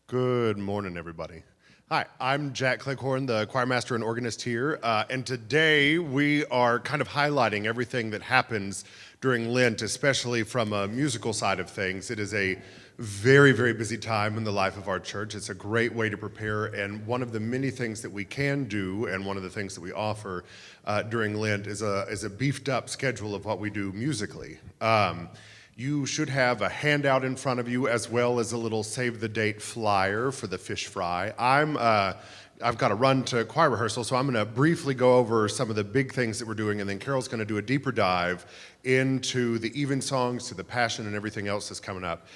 Good morning, everybody. Hi, I'm Jack Cleghorn, the choir master and organist here, and today we are kind of highlighting everything that happens during Lent, especially from a musical side of things. It is a very, very busy time in the life of our church. It's a great way to prepare, and one of the many things that we can do, and one of the things that we offer during Lent is a beefed up schedule of what we do musically. You should have a handout in front of you as well as a little save the date flyer for the fish fry. I've got to run to choir rehearsal, so I'm going to briefly go over some of the big things that we're doing, and then Carol's going to do a deeper dive into the evensongs, to the Passion, and everything else that's coming up.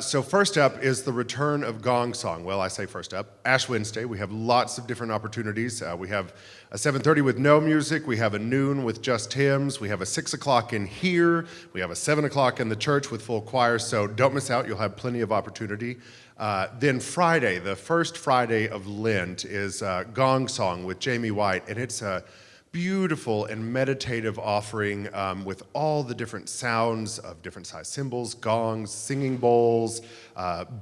So first up is the return of Gong Song. Well, I say first up, Ash Wednesday. We have lots of different opportunities. We have a 7:30 with no music. We have a noon with just hymns. We have a 6 o'clock in here. We have a 7 o'clock in the church with full choir, so don't miss out. You'll have plenty of opportunity. Then Friday, the first Friday of Lent, is Gong Song with Jamie White, and it's a beautiful and meditative offering with all the different sounds of different size cymbals, gongs, singing bowls,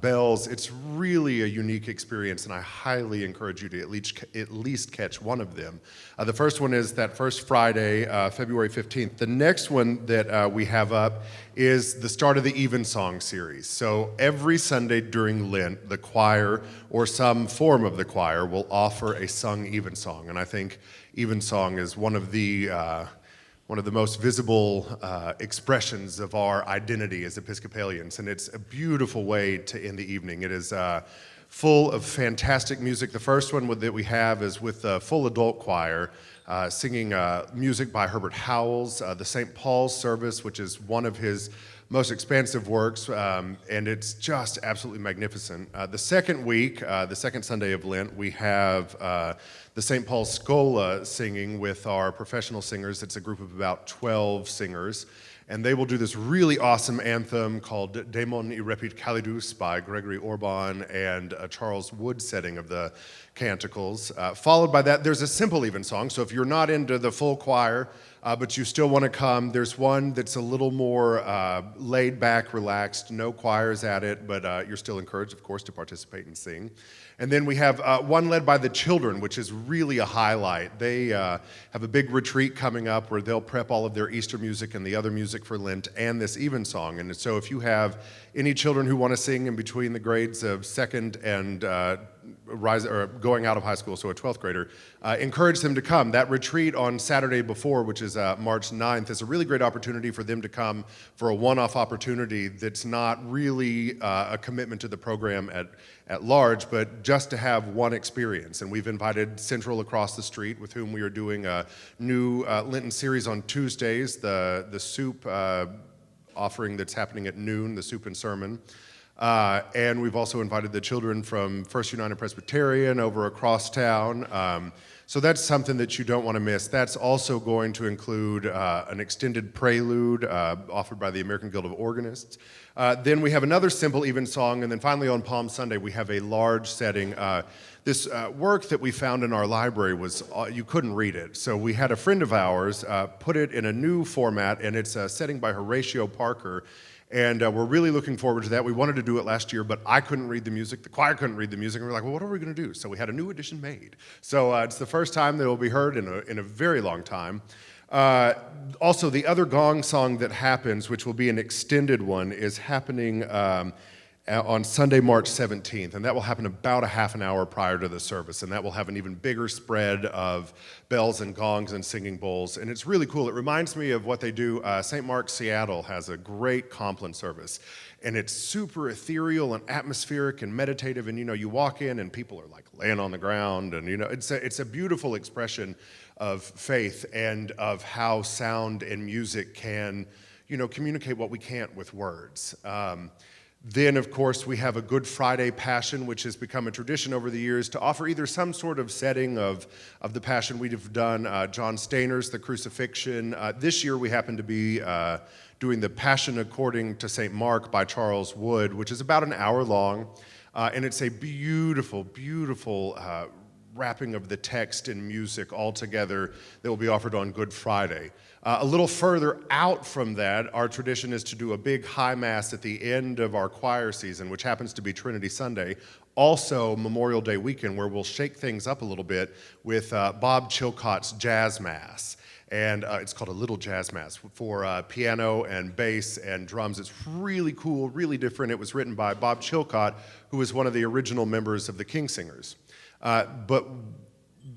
bells. It's really a unique experience, and I highly encourage you to at least catch one of them. The first one is that first Friday, February 15th. The next one that we have up is the start of the Evensong series. So every Sunday during Lent, the choir or some form of the choir will offer a sung evensong, and I think evensong is one of the most visible expressions of our identity as Episcopalians, and it's a beautiful way to end the evening. It is full of fantastic music. The first one that we have is with the full adult choir singing music by Herbert Howells, the St. Paul's Service, which is one of his most expansive works, and it's just absolutely magnificent. The second week, the second Sunday of Lent, we have the St. Paul's Schola singing with our professional singers. It's a group of about 12 singers, and they will do this really awesome anthem called Daemon Irrepit Calidus by Gregory Orban and a Charles Wood setting of the canticles. Followed by that, there's a simple evensong, so if you're not into the full choir, but you still want to come, there's one that's a little more laid back, relaxed, no choirs at it, but you're still encouraged, of course, to participate and sing. And then we have one led by the children, which is really a highlight. They have a big retreat coming up where they'll prep all of their Easter music and the other music for Lent and this evensong. And so if you have any children who want to sing in between the grades of second and going out of high school, so a 12th grader, encourage them to come. That retreat on Saturday before, which is March 9th, is a really great opportunity for them to come for a one-off opportunity that's not really a commitment to the program at large, but just to have one experience. And we've invited Central across the street, with whom we are doing a new Lenten series on Tuesdays, the soup offering that's happening at noon, the soup and sermon. And we've also invited the children from First United Presbyterian over across town. So that's something that you don't want to miss. That's also going to include an extended prelude offered by the American Guild of Organists. Then we have another simple evensong, and then finally on Palm Sunday we have a large setting. This work that we found in our library was, you couldn't read it. So we had a friend of ours put it in a new format, and it's a setting by Horatio Parker. And we're really looking forward to that. We wanted to do it last year, but I couldn't read the music. The choir couldn't read the music. And we're like, well, what are we going to do? So we had a new edition made. So it's the first time that it will be heard in a very long time. Also, the other Gong Song that happens, which will be an extended one, is happening on Sunday, March 17th, and that will happen about a half an hour prior to the service, and that will have an even bigger spread of bells and gongs and singing bowls, and it's really cool. It reminds me of what they do. St. Mark's Seattle has a great Compline service, and it's super ethereal and atmospheric and meditative, and you walk in and people are like laying on the ground, and it's a beautiful expression of faith and of how sound and music can communicate what we can't with words. Then, of course, we have a Good Friday Passion, which has become a tradition over the years to offer either some sort of setting of the Passion. We've done John Steiner's The Crucifixion. This year we happen to be doing the Passion According to St. Mark by Charles Wood, which is about an hour long. And it's a beautiful, beautiful wrapping of the text and music all together that will be offered on Good Friday. A little further out from that, our tradition is to do a big high mass at the end of our choir season, which happens to be Trinity Sunday, also Memorial Day weekend, where we'll shake things up a little bit with Bob Chilcott's Jazz Mass. And it's called a Little Jazz Mass for piano and bass and drums. It's really cool, really different. It was written by Bob Chilcott, who was one of the original members of the Kingsingers. But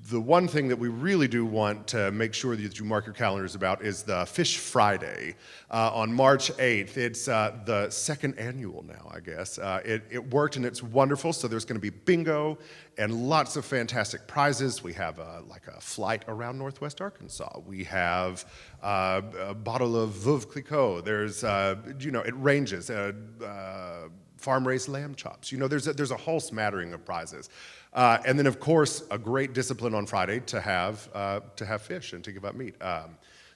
the one thing that we really do want to make sure that you mark your calendars about is the Fish Friday on March 8th. It's the second annual now, I guess. It worked and it's wonderful, so there's going to be bingo and lots of fantastic prizes. We have like a flight around Northwest Arkansas. We have a bottle of Veuve Clicquot. There's, it ranges. Farm-raised lamb chops. There's a whole smattering of prizes. And then, of course, a great discipline on Friday to have fish and to give up meat.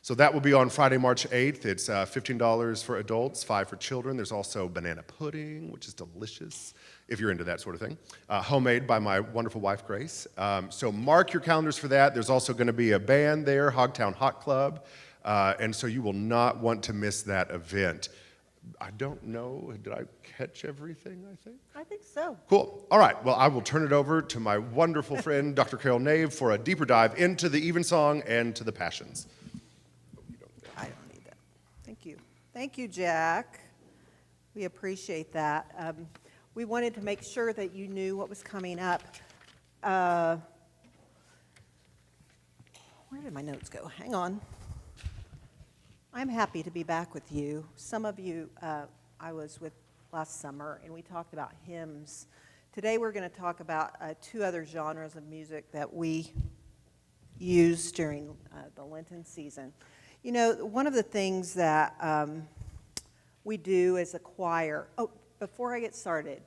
So that will be on Friday, March 8th. It's $15 for adults, $5 for children. There's also banana pudding, which is delicious, if you're into that sort of thing. Homemade by my wonderful wife, Grace. So mark your calendars for that. There's also going to be a band there, Hogtown Hot Club. And so you will not want to miss that event. I don't know, did I catch everything, I think? I think so. Cool. All right, well, I will turn it over to my wonderful friend, Dr. Carol Nave, for a deeper dive into the Evensong and to the Passions. I don't need that. Thank you. Thank you, Jack. We appreciate that. We wanted to make sure that you knew what was coming up. Where did my notes go? Hang on. I'm happy to be back with you. Some of you I was with last summer, and we talked about hymns. Today we're going to talk about two other genres of music that we use during the Lenten season. One of the things that we do as a choir, before I get started,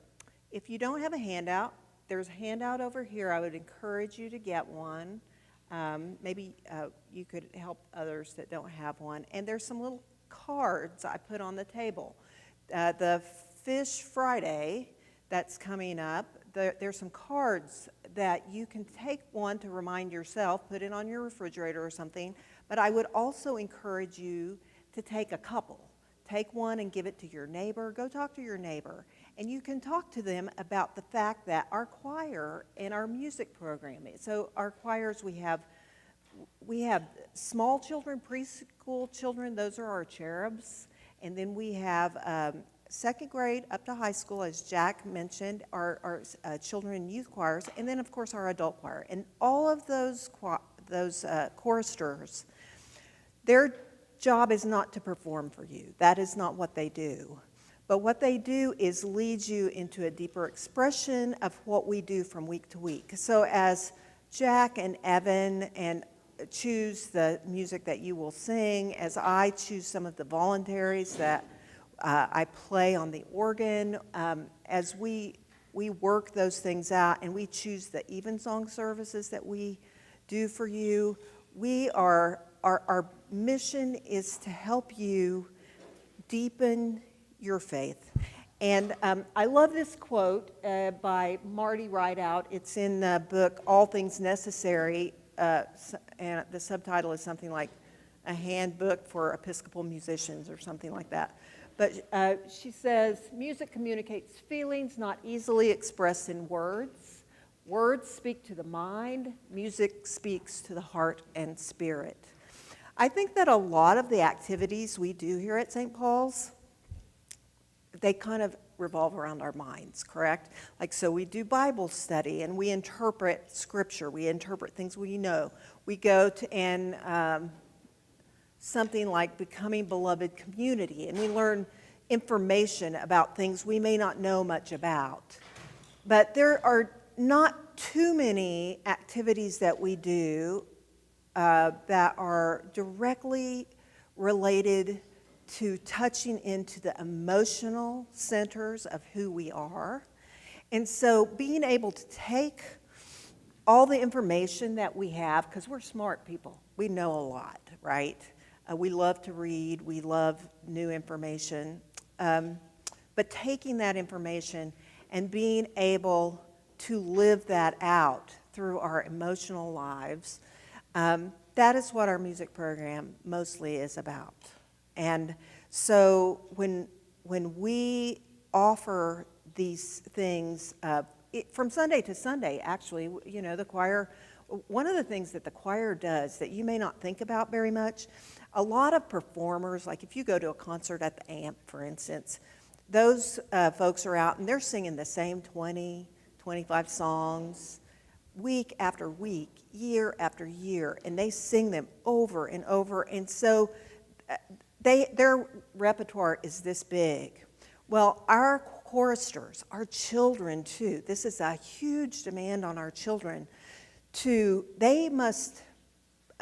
if you don't have a handout, there's a handout over here. I would encourage you to get one. Maybe you could help others that don't have one. And there's some little cards I put on the table. The Fish Friday that's coming up, there's some cards that you can take one to remind yourself, put it on your refrigerator or something. But I would also encourage you to take a couple. Take one and give it to your neighbor. Go talk to your neighbor. And you can talk to them about the fact that our choir and our music program, so our choirs, we have small children, preschool children, those are our cherubs. And then we have second grade up to high school, as Jack mentioned, our children and youth choirs, and then, of course, our adult choir. And all of those choristers, their job is not to perform for you. That is not what they do. But what they do is lead you into a deeper expression of what we do from week to week. So as Jack and Evan choose the music that you will sing, as I choose some of the voluntaries that I play on the organ, as we work those things out and we choose the Evensong services that we do for you, our mission is to help you deepen your faith. And I love this quote by Marty Rideout. It's in the book All Things Necessary, and the subtitle is something like A Handbook for Episcopal Musicians or something like that. But she says, music communicates feelings not easily expressed in words. Words speak to the mind. Music speaks to the heart and spirit. I think that a lot of the activities we do here at St. Paul's, they kind of revolve around our minds, correct? Like, so we do Bible study and we interpret scripture. We interpret things we know. We go to something like Becoming Beloved Community, and we learn information about things we may not know much about. But there are not too many activities that we do that are directly related to touching into the emotional centers of who we are. And so being able to take all the information that we have, because we're smart people, we know a lot, right? We love to read, we love new information, but taking that information and being able to live that out through our emotional lives. That is what our music program mostly is about. And so when we offer these things from Sunday to Sunday, actually, the choir, one of the things that the choir does that you may not think about very much, a lot of performers, like if you go to a concert at the AMP, for instance, those folks are out and they're singing the same 20, 25 songs week after week, year after year, and they sing them over and over. And so their repertoire is this big. Well, our choristers, our children too, this is a huge demand on our children they must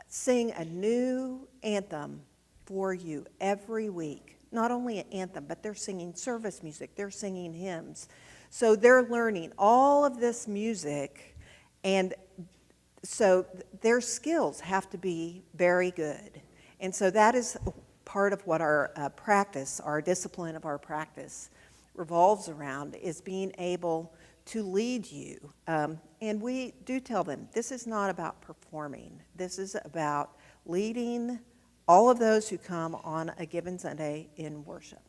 sing a new anthem for you every week. Not only an anthem, but they're singing service music, they're singing hymns. So they're learning all of this music, and so their skills have to be very good. And so that is part of what our practice, our discipline of our practice revolves around, is being able to lead you. And we do tell them, this is not about performing. This is about leading all of those who come on a given Sunday in worship.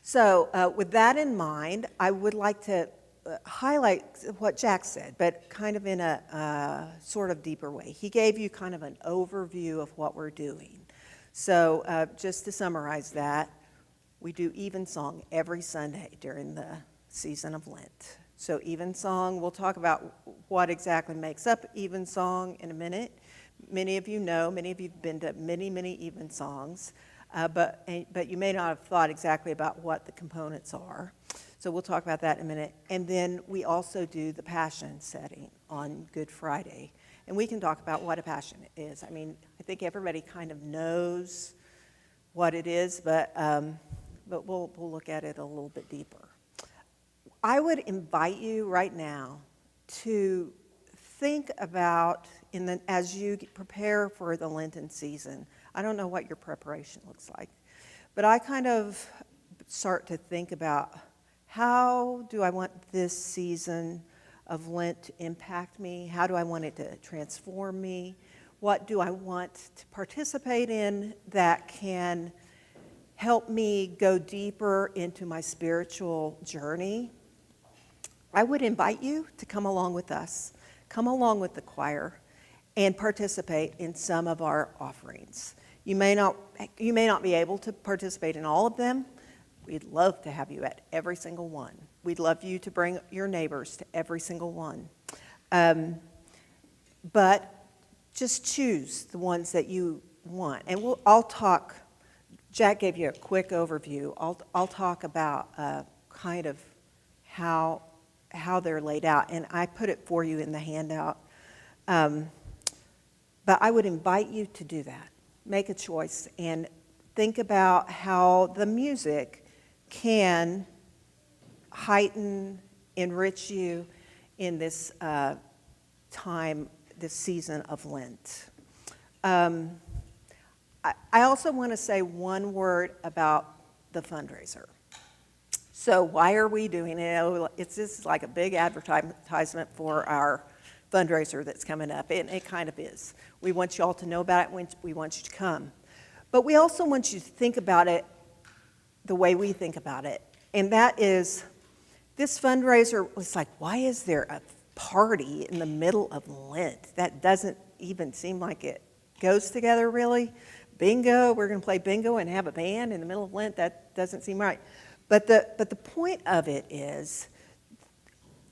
So with that in mind, I would like to highlight what Jack said, but kind of in a sort of deeper way. He gave you kind of an overview of what we're doing. So just to summarize that, we do Evensong every Sunday during the season of Lent. So Evensong, we'll talk about what exactly makes up Evensong in a minute. Many of you know, many of you have been to many, many Evensongs, but you may not have thought exactly about what the components are. So we'll talk about that in a minute. And then we also do the Passion setting on Good Friday. And we can talk about what a Passion is. I mean, I think everybody kind of knows what it is, but we'll look at it a little bit deeper. I would invite you right now to think about, as you prepare for the Lenten season, I don't know what your preparation looks like, but I kind of start to think about, how do I want this season of Lent to impact me? How do I want it to transform me? What do I want to participate in that can help me go deeper into my spiritual journey? I would invite you to come along with us, come along with the choir, and participate in some of our offerings. You may not be able to participate in all of them. We'd love to have you at every single one. We'd love you to bring your neighbors to every single one. But just choose the ones that you want. And I'll talk, Jack gave you a quick overview. I'll talk about kind of how they're laid out. And I put it for you in the handout. But I would invite you to do that. Make a choice and think about how the music can heighten, enrich you in this time, this season of Lent. I also want to say one word about the fundraiser. So why are we doing it? This is like a big advertisement for our fundraiser that's coming up, and it kind of is. We want you all to know about it. We want you to come. But we also want you to think about it the way we think about it, and that is, this fundraiser was like, why is there a party in the middle of Lent? That doesn't even seem like it goes together, really. Bingo, we're going to play bingo and have a band in the middle of Lent. That doesn't seem right. But the point of it is,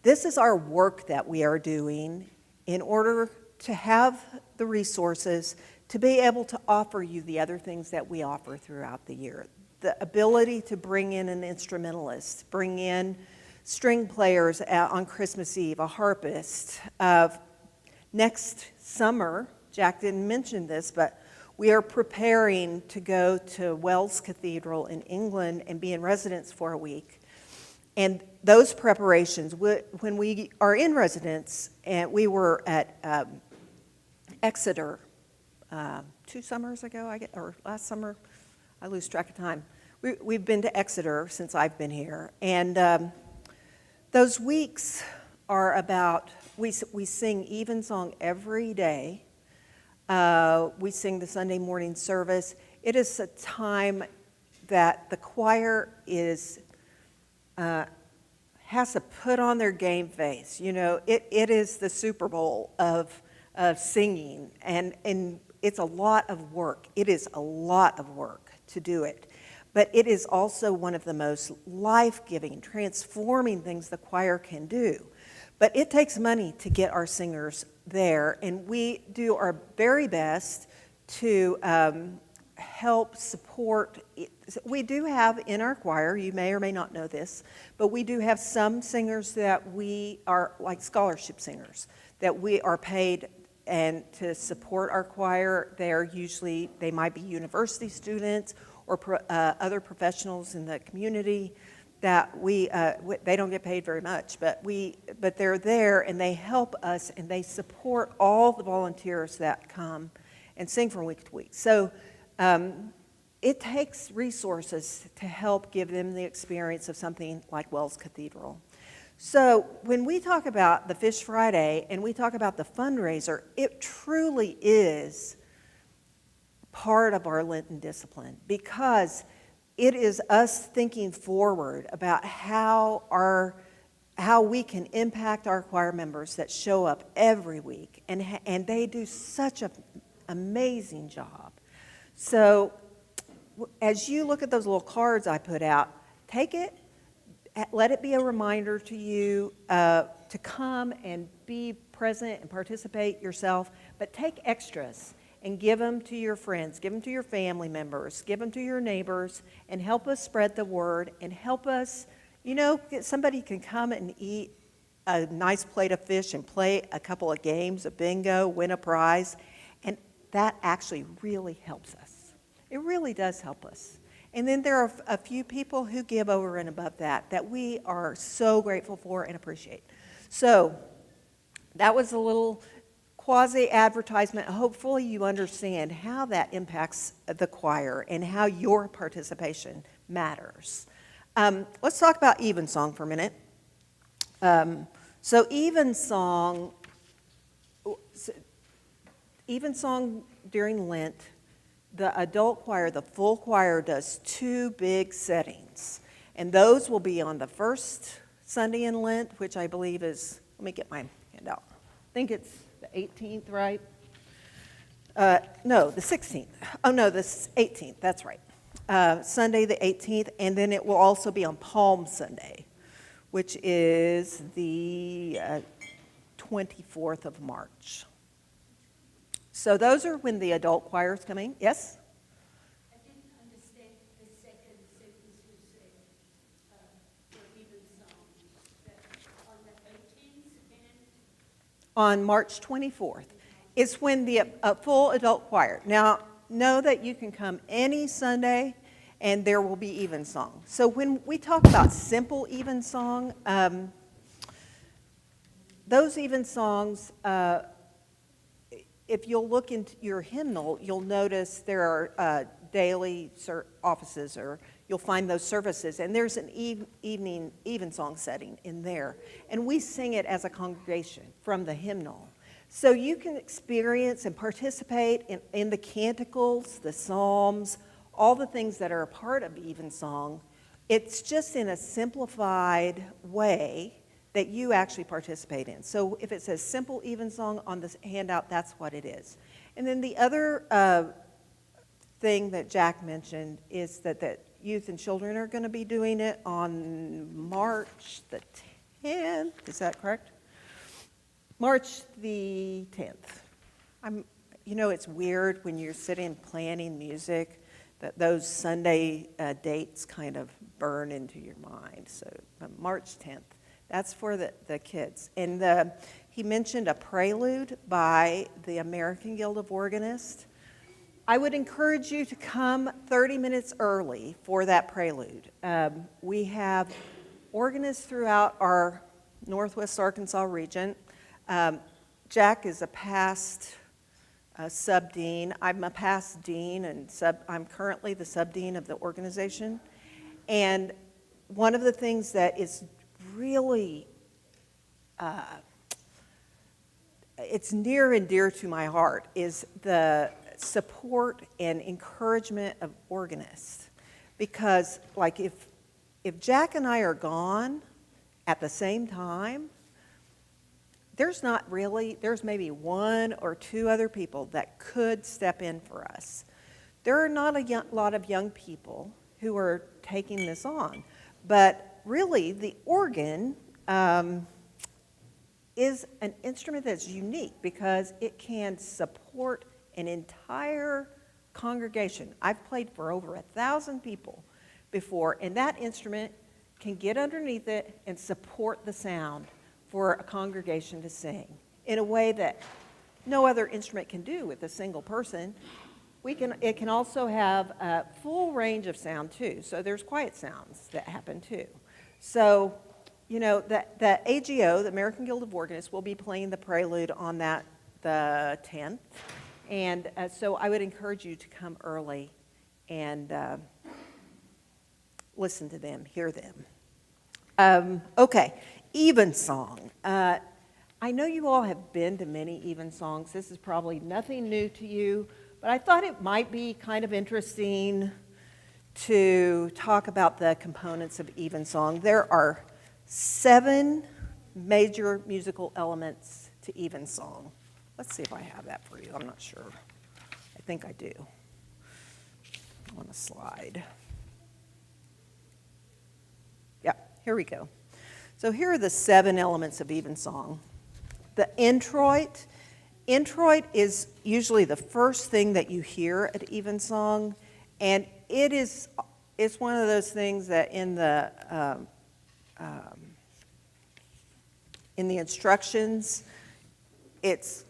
this is our work that we are doing in order to have the resources to be able to offer you the other things that we offer throughout the year. The ability to bring in an instrumentalist, bring in string players on Christmas Eve, a harpist. Next summer, Jack didn't mention this, but we are preparing to go to Wells Cathedral in England and be in residence for a week. And those preparations, when we are in residence, and we were at Exeter 2 summers ago, or last summer, I lose track of time. We've been to Exeter since I've been here, and those weeks are about We sing evensong every day. We sing the Sunday morning service. It is a time that the choir has to put on their game face. You know, it is the Super Bowl of singing, and it's a lot of work. It is a lot of work to do it. But it is also one of the most life-giving, transforming things the choir can do. But it takes money to get our singers there, and we do our very best to help support. We do have in our choir, you may or may not know this, but we do have some singers that we are like scholarship singers, that we are paid and to support our choir. They might be university students or other professionals in the community that they don't get paid very much, but they're there and they help us and they support all the volunteers that come and sing from week to week. So it takes resources to help give them the experience of something like Wells Cathedral. So when we talk about the Fish Friday and we talk about the fundraiser, it truly is part of our Lenten discipline, because it is us thinking forward about how we can impact our choir members that show up every week, and they do such an amazing job. So as you look at those little cards I put out, take it, let it be a reminder to you to come and be present and participate yourself, but take extras and give them to your friends, give them to your family members, give them to your neighbors, and help us spread the word, and help us, somebody can come and eat a nice plate of fish and play a couple of games of bingo, win a prize, and that actually really helps us. It really does help us. And then there are a few people who give over and above that we are so grateful for and appreciate. So that was a little quasi-advertisement. Hopefully you understand how that impacts the choir and how your participation matters. Let's talk about evensong for a minute. So evensong during Lent, the adult choir, the full choir, does 2 big settings. And those will be on the first Sunday in Lent, which I believe is, let me get my handout. I think it's the 18th, right? No, the 16th. Oh, no, the 18th, that's right. Sunday the 18th, and then it will also be on Palm Sunday, which is the 24th of March. So those are when the adult choir is coming. Yes? I didn't understand the second sentence you said for evensong. That on the 18th and On March 24th is when the full adult choir. Now, know that you can come any Sunday and there will be evensong. So when we talk about simple evensong, those evensongs, if you'll look into your hymnal, you'll notice there are daily offices, or you'll find those services, and there's an evening evensong setting in there. And we sing it as a congregation from the hymnal. So you can experience and participate in the canticles, the psalms, all the things that are a part of evensong. It's just in a simplified way that you actually participate in. So if it says simple evensong on this handout, that's what it is. And then the other thing that Jack mentioned is that youth and children are going to be doing it on March the 10th. Is that correct? March the 10th. It's weird when you're sitting planning music that those Sunday dates kind of burn into your mind. So March 10th. That's for the kids. And he mentioned a prelude by the American Guild of Organists. I would encourage you to come 30 minutes early for that prelude. We have organists throughout our Northwest Arkansas region. Jack is a past sub-dean. I'm a past dean, and I'm currently the sub-dean of the organization. And one of the things that is really it's near and dear to my heart is the support and encouragement of organists. Because, like, if Jack and I are gone at the same time, there's maybe one or two other people that could step in for us. There are not a lot of young people who are taking this on, but really the organ is an instrument that's unique because it can support an entire congregation. I've played for over 1,000 people before, and that instrument can get underneath it and support the sound for a congregation to sing in a way that no other instrument can do with a single person. It can also have a full range of sound too, so there's quiet sounds that happen too. So, you know, the AGO, the American Guild of Organists, will be playing the prelude on the 10th. And so I would encourage you to come early and listen to them, hear them. Okay, evensong. I know you all have been to many evensongs. This is probably nothing new to you, but I thought it might be kind of interesting to talk about the components of evensong. There are 7 major musical elements to evensong. Let's see if I have that for you. I'm not sure. I think I do. On a slide. Yep, here we go. So here are the 7 elements of evensong. The introit. Introit is usually the first thing that you hear at evensong, and it's one of those things that in the instructions, it's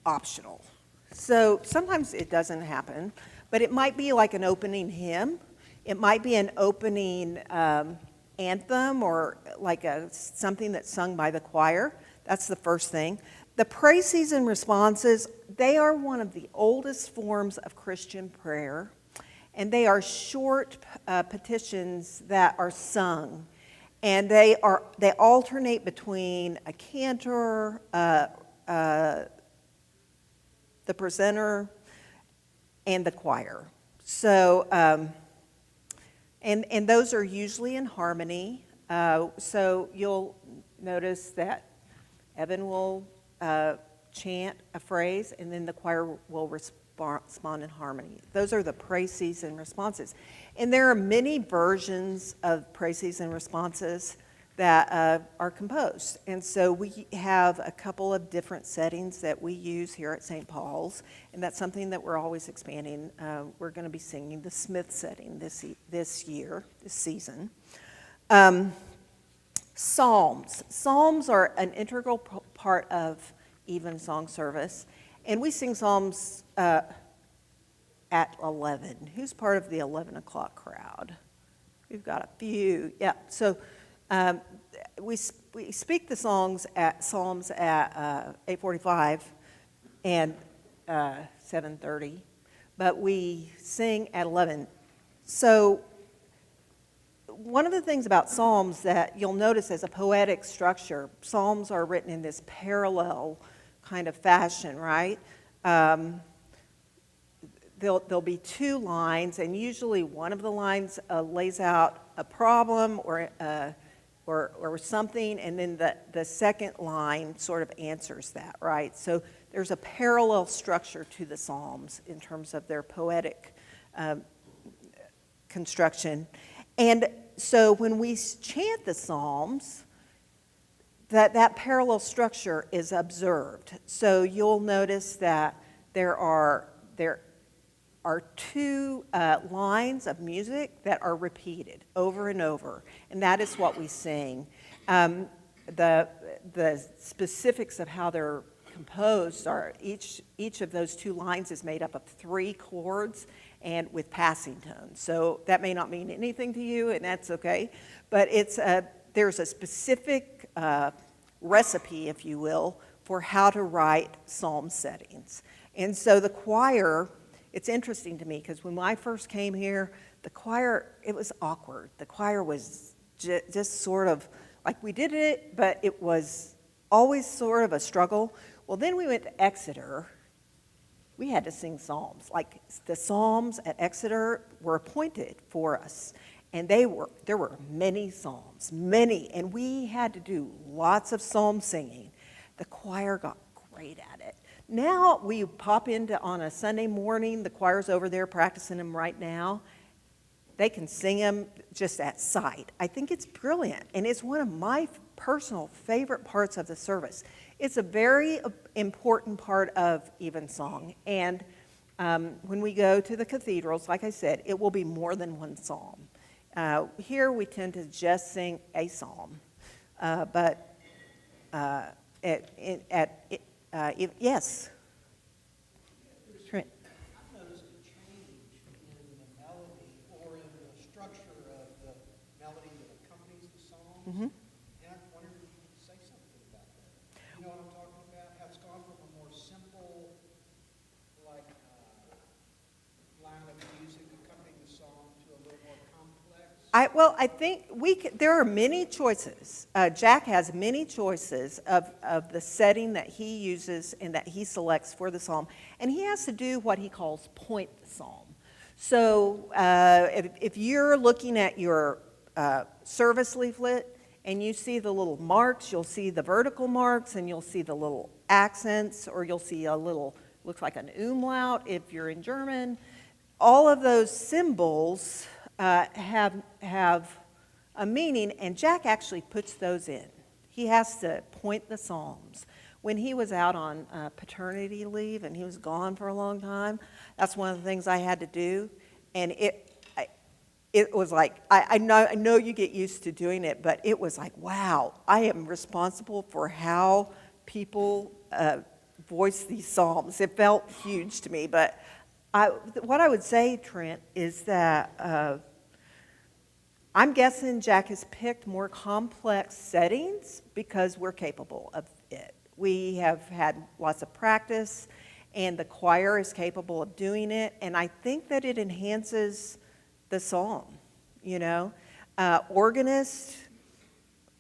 optional. So sometimes it doesn't happen, but it might be like an opening hymn. It might be an opening anthem or like something that's sung by the choir. That's the first thing. The praises and responses, they are one of the oldest forms of Christian prayer, and they are short petitions that are sung. And they alternate between a cantor, the presenter, and the choir. So, and those are usually in harmony. So you'll notice that Evan will chant a phrase, and then the choir will respond in harmony. Those are the praises and responses. And there are many versions of praises and responses that are composed. And so we have a couple of different settings that we use here at St. Paul's, and that's something that we're always expanding. We're going to be singing the Smith setting this season. Psalms. Psalms are an integral part of evensong service, and we sing psalms at 11. Who's part of the 11 o'clock crowd? We've got a few. Yeah. So we speak the psalms at 8:45 and 7:30, but we sing at 11. So one of the things about psalms that you'll notice as a poetic structure, psalms are written in this parallel kind of fashion, right? There'll be 2 lines, and usually one of the lines lays out a problem or something, and then the second line sort of answers that, right? So there's a parallel structure to the Psalms in terms of their poetic construction. And so when we chant the Psalms, that parallel structure is observed. So you'll notice that there are 2 lines of music that are repeated over and over, and that is what we sing. The specifics of how they're composed are each of those 2 lines is made up of 3 chords and with passing tones. So that may not mean anything to you, and that's okay, but there's a specific recipe, if you will, for how to write psalm settings. And so the choir, it's interesting to me because when I first came here, the choir, it was awkward. The choir was just sort of like we did it, but it was always sort of a struggle. Well, then we went to Exeter. We had to sing psalms. Like the psalms at Exeter were appointed for us. And there were many psalms, many. And we had to do lots of psalm singing. The choir got great at it. Now we pop into on a Sunday morning, the choir's over there practicing them right now. They can sing them just at sight. I think it's brilliant, and it's one of my personal favorite parts of the service. It's a very important part of Evensong, and when we go to the cathedrals, like I said, it will be more than one psalm. Here we tend to just sing a psalm, yes. Trent. I've noticed a change in the melody or in the structure of the melody that accompanies the song. Mhm. And I wondered if you could say something about that. You know what I'm talking about? How it's gone from a more simple, like, line of music accompanying the song to a little more complex. I think there are many choices. Jack has many choices of the setting that he uses and that he selects for the psalm. And he has to do what he calls point the psalm. So if you're looking at your service leaflet and you see the little marks, you'll see the vertical marks and you'll see the little accents, or you'll see a little, looks like an umlaut if you're in German. All of those symbols have a meaning, and Jack actually puts those in. He has to point the psalms. When he was out on paternity leave and he was gone for a long time, that's one of the things I had to do, and it was like, I know you get used to doing it, but it was like, wow, I am responsible for how people voice these psalms. It felt huge to me, but what I would say, Trent, is that I'm guessing Jack has picked more complex settings because we're capable of it. We have had lots of practice, and the choir is capable of doing it, and I think that it enhances the psalm, you know. Organist,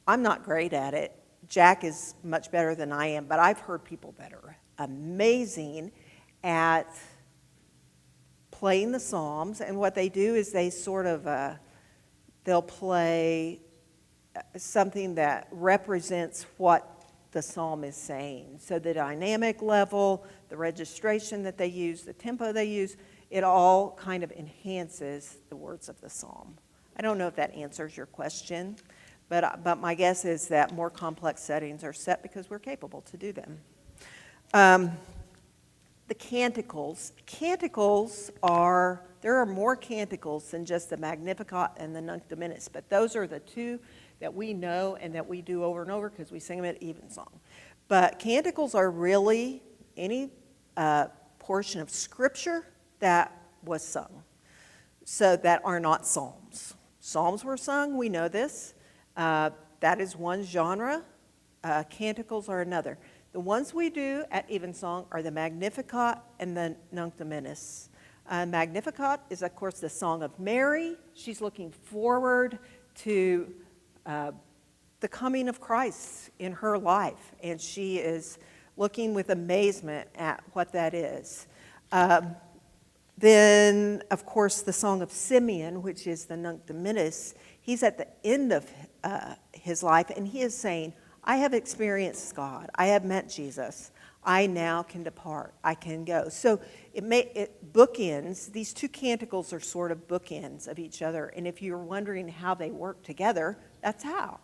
I'm not great at it. Jack is much better than I am, but I've heard people that are amazing at playing the psalms, and what they do is they sort of they'll play something that represents what the psalm is saying. So the dynamic level, the registration that they use, the tempo they use, it all kind of enhances the words of the psalm. I don't know if that answers your question, but my guess is that more complex settings are set because we're capable to do them. The canticles. There are more canticles than just the Magnificat and the Nunc Dimittis, but those are the two that we know and that we do over and over because we sing them at Evensong. But canticles are really any portion of Scripture that was sung, so that are not psalms. Psalms were sung, we know this. That is one genre. Canticles are another. The ones we do at Evensong are the Magnificat and the Nunc Dimittis. Magnificat is, of course, the Song of Mary. She's looking forward to the coming of Christ in her life, and she is looking with amazement at what that is. Then, of course, the Song of Simeon, which is the Nunc Dimittis. He's at the end of his life, and he is saying, I have experienced God. I have met Jesus. I now can depart. I can go. So it bookends. These two canticles are sort of bookends of each other. And if you're wondering how they work together, that's how.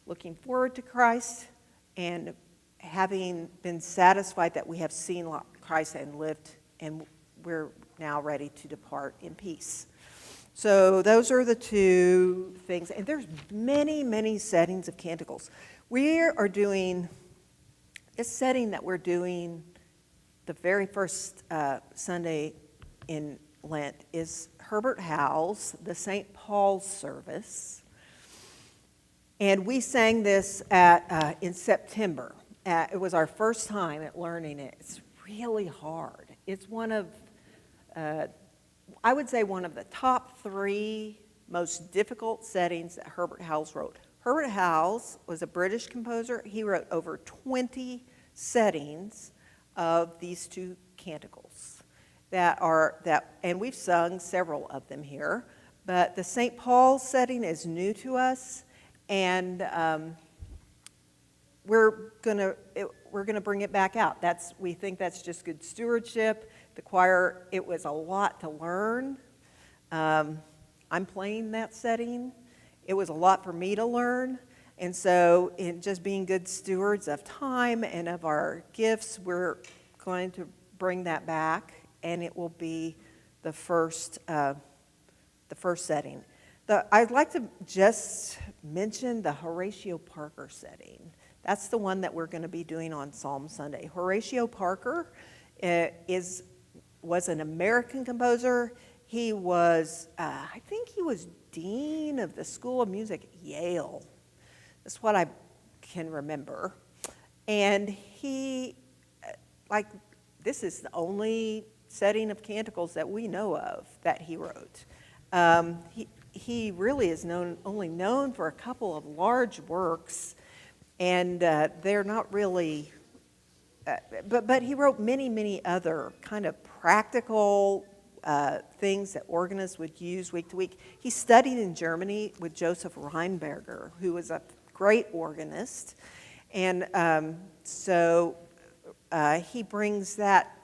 Looking forward to Christ and having been satisfied that we have seen Christ and lived, and we're now ready to depart in peace. So those are the two things. And there's many, many settings of canticles. We are doing, this setting that we're doing the very first Sunday in Lent is Herbert Howell's, the St. Paul's service. And we sang this in September. It was our first time at learning it. It's really hard. It's one of, I would say, one of the top 3 most difficult settings that Herbert Howells wrote. Herbert Howells was a British composer. He wrote over 20 settings of these two canticles and we've sung several of them here, but the St. Paul setting is new to us, and we're gonna bring it back out. We think that's just good stewardship. The choir, it was a lot to learn. I'm playing that setting. It was a lot for me to learn. And so in just being good stewards of time and of our gifts, we're going to bring that back, and it will be the first setting. I'd like to just mention the Horatio Parker setting. That's the one that we're going to be doing on Psalm Sunday. Horatio Parker was an American composer. He was, I think he was dean of the School of Music at Yale. That's what I can remember. And this is the only setting of canticles that we know of that he wrote. He really is only known for a couple of large works, and they're not really, but he wrote many, many other kind of practical things that organists would use week to week. He studied in Germany with Joseph Rheinberger, who was a great organist, and so he brings that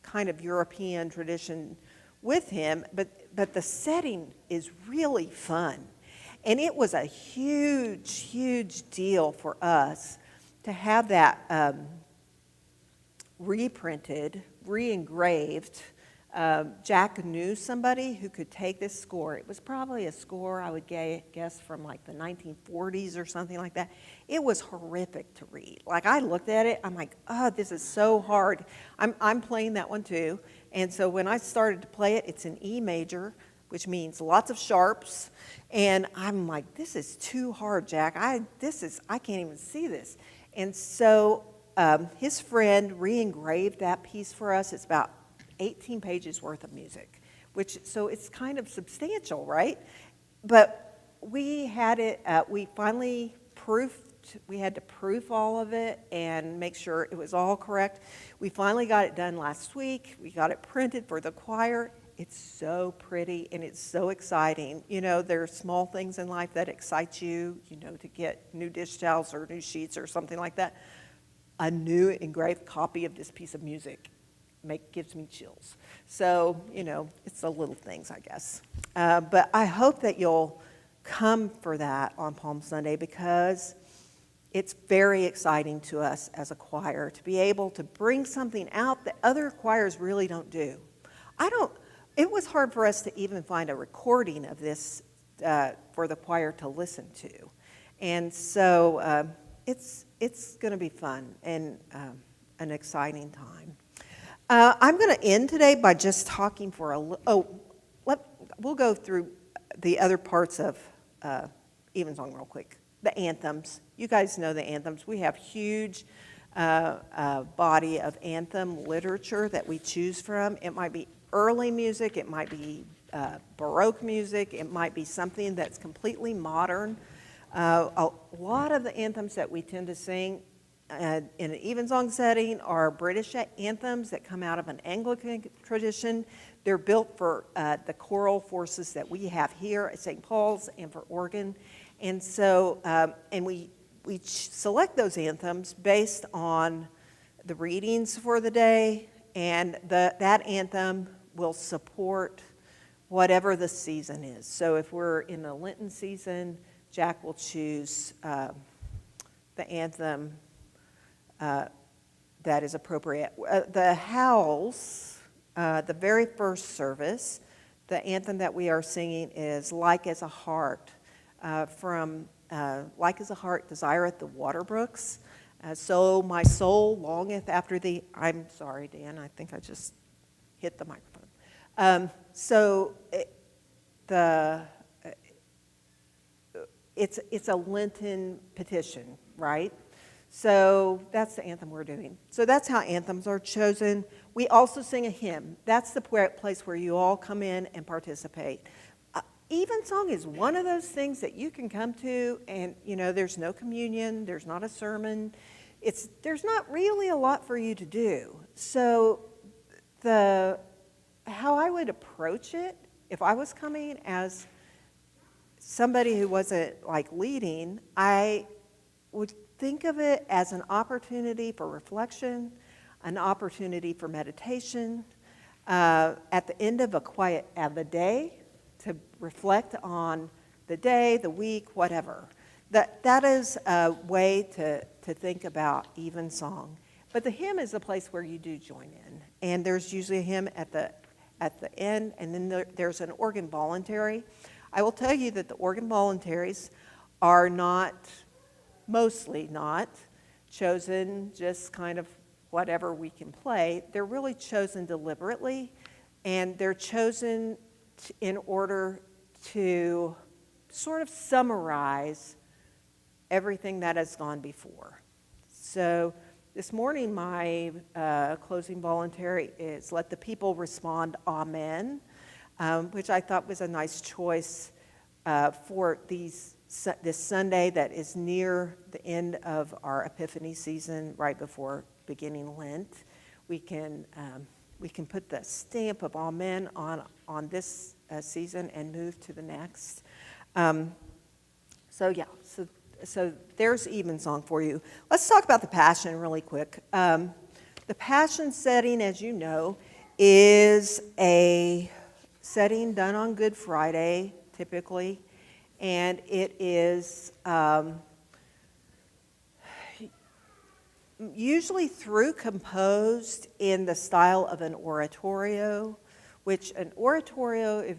kind of European tradition with him, but the setting is really fun. And it was a huge, huge deal for us to have that reprinted, re-engraved. Jack knew somebody who could take this score. It was probably a score, I would guess, from like the 1940s or something like that. It was horrific to read. Like, I looked at it, I'm like, oh, this is so hard. I'm playing that one too. And so when I started to play it, it's in E major, which means lots of sharps. And I'm like, this is too hard, Jack. I can't even see this. And so his friend re-engraved that piece for us. It's about 18 pages worth of music, so it's kind of substantial, right? But we had it, we finally we had to proof all of it and make sure it was all correct. We finally got it done last week. We got it printed for the choir. It's so pretty and it's so exciting. You know, there are small things in life that excite you, to get new dish towels or new sheets or something like that. A new engraved copy of this piece of music gives me chills. So, it's the little things, I guess. But I hope that you'll come for that on Palm Sunday, because it's very exciting to us as a choir to be able to bring something out that other choirs really don't do. It was hard for us to even find a recording of this for the choir to listen to. And so it's going to be fun and an exciting time. I'm going to end today by just talking we'll go through the other parts of Evensong real quick. The anthems. You guys know the anthems. We have huge body of anthem literature that we choose from. It might be early music, it might be Baroque music, it might be something that's completely modern. A lot of the anthems that we tend to sing in an Evensong setting are British anthems that come out of an Anglican tradition. They're built for the choral forces that we have here at St. Paul's and for organ. And so, and we select those anthems based on the readings for the day, and that anthem will support whatever the season is. So if we're in the Lenten season, Jack will choose the anthem that is appropriate. The Howells, the very first service, the anthem that we are singing is Like as a Heart, from Like as a Heart desireth the water brooks. So my soul longeth after thee. I'm sorry, Dan, I think I just hit the microphone. It's a Lenten petition, right? So that's the anthem we're doing. So that's how anthems are chosen. We also sing a hymn. That's the place where you all come in and participate. Evensong is one of those things that you can come to and, there's no communion, there's not a sermon. there's not really a lot for you to do. So how I would approach it if I was coming as somebody who wasn't like leading, I would think of it as an opportunity for reflection, an opportunity for meditation, at the end of the day, to reflect on the day, the week, whatever. That is a way to think about evensong. But the hymn is a place where you do join in, and there's usually a hymn at the end, and then there's an organ voluntary. I will tell you that the organ voluntaries are mostly not chosen just kind of whatever we can play. They're really chosen deliberately, and they're chosen in order to sort of summarize everything that has gone before. So this morning, my closing voluntary is "Let the people respond, Amen," which I thought was a nice choice for this Sunday that is near the end of our Epiphany season, right before beginning Lent. We can put the stamp of Amen on this season and move to the next. So there's evensong for you. Let's talk about the Passion really quick. The Passion setting, as you know, is a setting done on Good Friday, typically, and it is usually composed in the style of an oratorio, which an oratorio,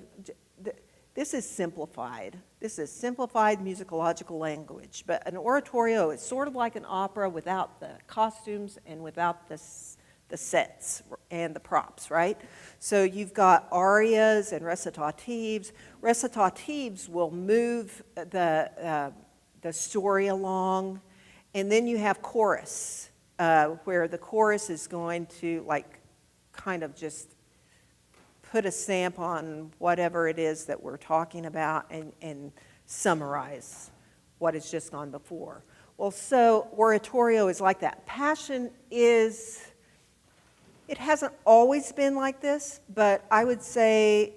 this is simplified. This is simplified musicological language, but an oratorio is sort of like an opera without the costumes and without the sets and the props, right? So you've got arias and recitatives. Recitatives will move the story along, and then you have chorus, where the chorus is going to kind of just put a stamp on whatever it is that we're talking about and summarize what has just gone before. Well, so oratorio is like that. Passion it hasn't always been like this, but I would say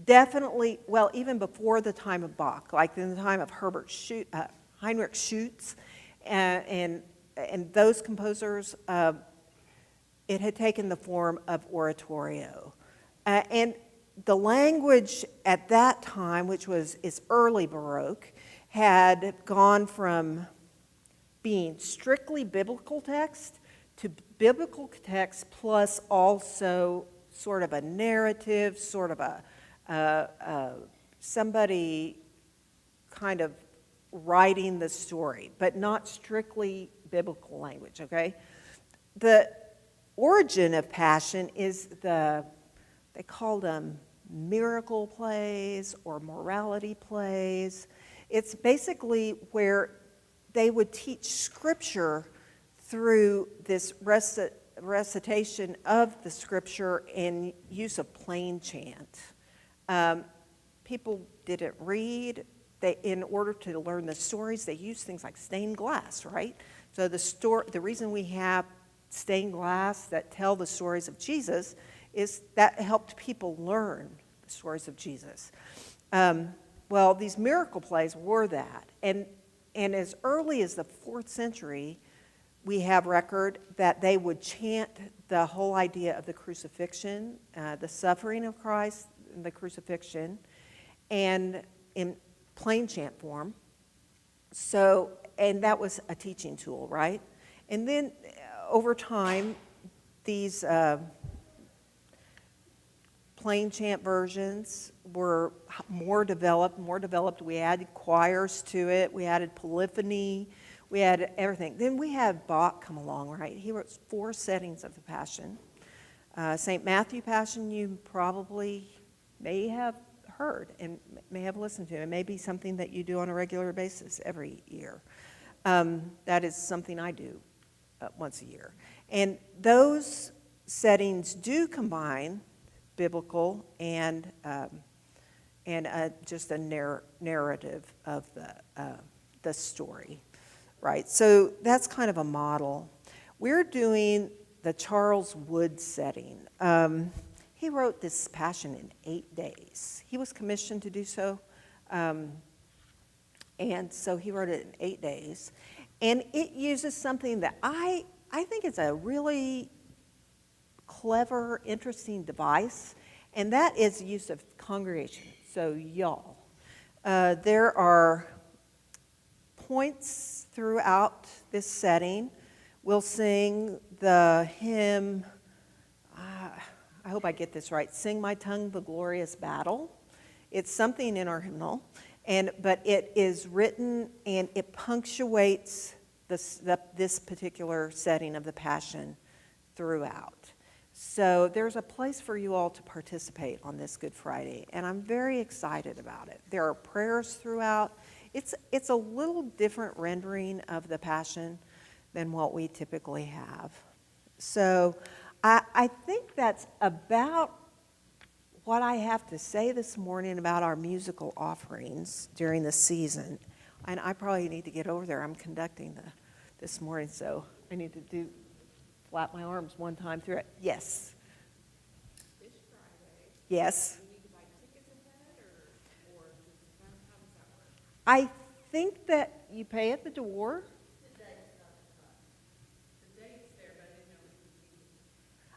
definitely, well, even before the time of Bach, like in the time of Heinrich Schütz, and those composers, it had taken the form of oratorio. And the language at that time, which is early Baroque, had gone from being strictly biblical text to biblical text plus also sort of a narrative, sort of somebody kind of writing the story, but not strictly biblical language, okay? The origin of Passion is they called them miracle plays or morality plays. It's basically where they would teach scripture through this recitation of the scripture and use of plain chant. People didn't read. In order to learn the stories, they used things like stained glass, right? So the reason we have stained glass that tell the stories of Jesus is that helped people learn the stories of Jesus. Well, these miracle plays were that. And as early as the 4th century, we have record that they would chant the whole idea of the crucifixion, the suffering of Christ, the crucifixion, and in plain chant form. So, and that was a teaching tool, right? And then over time, these plain chant versions were more developed. We added choirs to it. We added polyphony. We added everything. Then we had Bach come along, right? He wrote 4 settings of the Passion. St. Matthew Passion, you probably may have heard and may have listened to. It may be something that you do on a regular basis every year. That is something I do once a year. And those settings do combine biblical and just a narrative of the story. right? So that's kind of a model. We're doing the Charles Wood setting. He wrote this Passion in 8 days. He was commissioned to do so. And so he wrote it in 8 days. And it uses something that I think is a really clever, interesting device, and that is the use of congregation. So y'all. There are points throughout this setting. We'll sing the hymn, I hope I get this right, Sing My Tongue the Glorious Battle. It's something in our hymnal, but it is written and it punctuates this particular setting of the Passion throughout. So there's a place for you all to participate on this Good Friday, and I'm very excited about it. There are prayers throughout. It's a little different rendering of the Passion than what we typically have. So I think that's about what I have to say this morning about our musical offerings during the season. And I probably need to get over there. I'm conducting this morning, so I need to flap my arms one time through it. Yes. This Friday. Yes. Do we need to buy tickets ahead or just how does that work? I think that you pay at the door. The date's there, but I didn't know.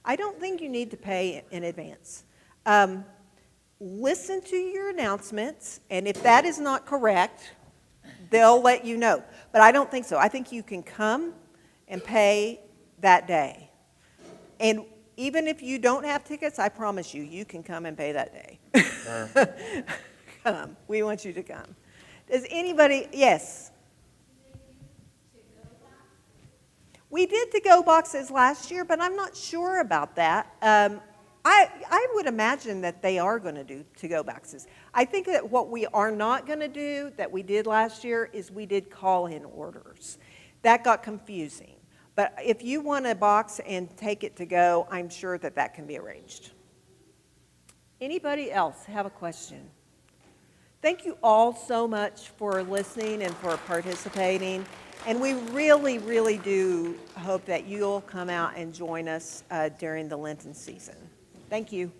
I don't think you need to pay in advance. Listen to your announcements, and if that is not correct, they'll let you know. But I don't think so. I think you can come and pay that day. And even if you don't have tickets, I promise you, you can come and pay that day. Come. We want you to come. Does anybody, yes? We did to-go boxes last year, but I'm not sure about that. I would imagine that they are going to do to-go boxes. I think that what we are not going to do that we did last year is we did call-in orders. That got confusing. But if you want a box and take it to go, I'm sure that that can be arranged. Anybody else have a question? Thank you all so much for listening and for participating. And we really, really do hope that you'll come out and join us during the Lenten season. Thank you.